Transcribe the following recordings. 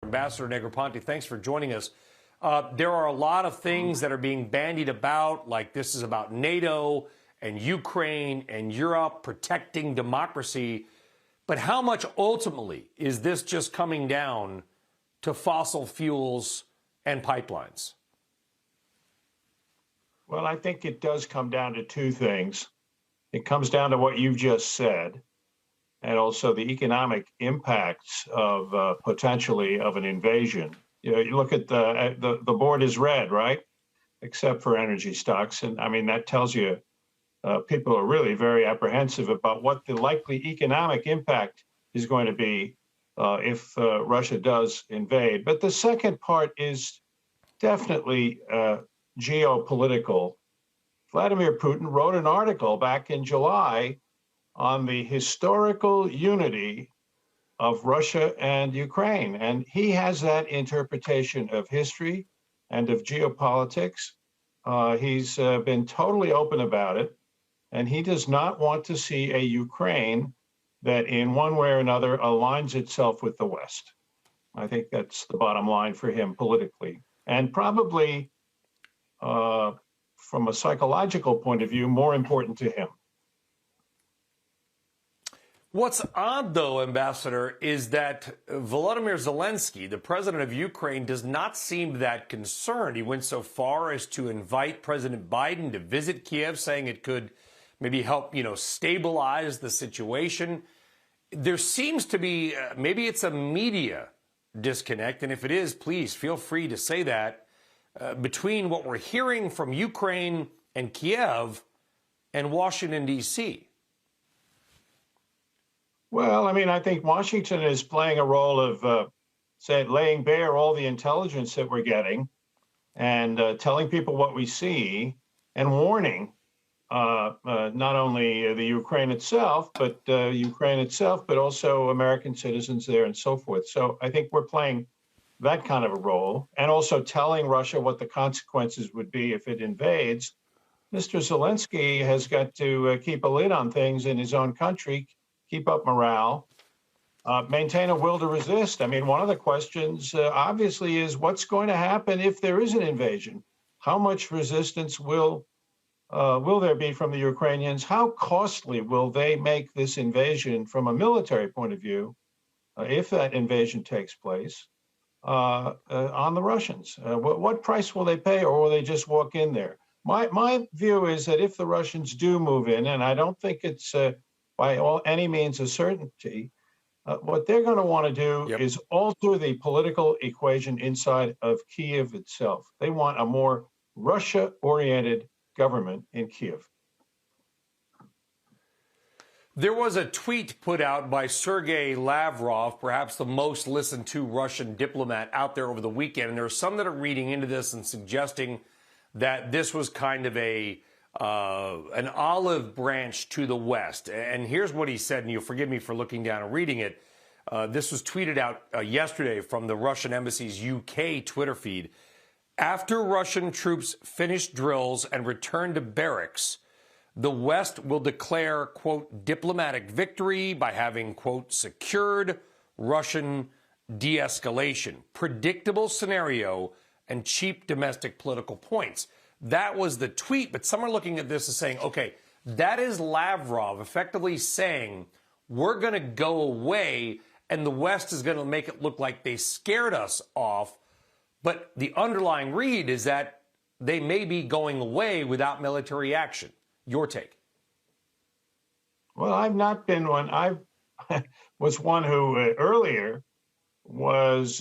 Ambassador Negroponte, thanks for joining us. There are a lot of things that are being bandied about, like this is about NATO and Ukraine and Europe protecting democracy. But how much ultimately is this just coming down to fossil fuels and pipelines? Well, I think it does come down to two things. It comes down to what you've just said, and also the economic impacts of potentially of an invasion. You know, you look at the board is red, right? Except for energy stocks, and I mean that tells you people are really very apprehensive about what the likely economic impact is going to be if Russia does invade. But the second part is definitely geopolitical. Vladimir Putin wrote an article back in July on the historical unity of Russia and Ukraine. And he has that interpretation of history and of geopolitics. He's been totally open about it. And he does not want to see a Ukraine that in one way or another aligns itself with the West. I think that's the bottom line for him politically. And probably from a psychological point of view, more important to him. What's odd, though, Ambassador, is that Volodymyr Zelensky, the president of Ukraine, does not seem that concerned. He went so far as to invite President Biden to visit Kyiv, saying it could maybe help, stabilize the situation. There seems to be, maybe it's a media disconnect, and if it is, please feel free to say that, between what we're hearing from Ukraine and Kyiv and Washington, D.C. Well, I mean, I think Washington is playing a role of, laying bare all the intelligence that we're getting and telling people what we see and warning not only the Ukraine itself, but but also American citizens there and so forth. So I think we're playing that kind of a role, and also telling Russia what the consequences would be if it invades. Mr. Zelensky has got to keep a lid on things in his own country, keep up morale, maintain a will to resist. I mean, one of the questions obviously is what's going to happen if there is an invasion? How much resistance will there be from the Ukrainians? How costly will they make this invasion from a military point of view, if that invasion takes place, on the Russians? What price will they pay, or will they just walk in there? My view is that if the Russians do move in, and I don't think it's by any means a certainty, what they're going to want to do is alter the political equation inside of Kyiv itself. They want a more Russia-oriented government in Kyiv. There was a tweet put out by Sergei Lavrov, perhaps the most listened to Russian diplomat out there over the weekend. And there are some that are reading into this and suggesting that this was kind of an olive branch to the West. And here's what he said, and you'll forgive me for looking down and reading it. This was tweeted out yesterday from the Russian embassy's UK Twitter feed. After Russian troops finish drills and return to barracks, the West will declare, quote, diplomatic victory by having, quote, secured Russian de-escalation. Predictable scenario and cheap domestic political points. That was the tweet, but some are looking at this as saying, okay, that is Lavrov effectively saying we're going to go away and the West is going to make it look like they scared us off. But the underlying read is that they may be going away without military action. Your take? Well, I've not been one. I was one who earlier was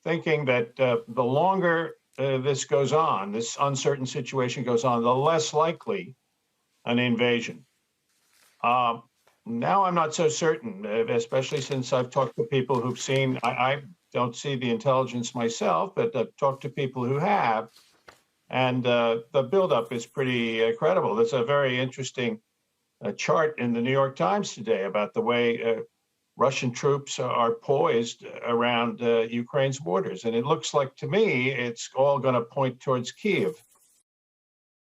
thinking that the longer this goes on, this uncertain situation goes on, the less likely an invasion. Now I'm not so certain, especially since I've talked to people who've seen, I don't see the intelligence myself, but I've talked to people who have. And the buildup is pretty credible. There's a very interesting chart in the New York Times today about the way Russian troops are poised around Ukraine's borders. And it looks like, to me, it's all going to point towards Kyiv.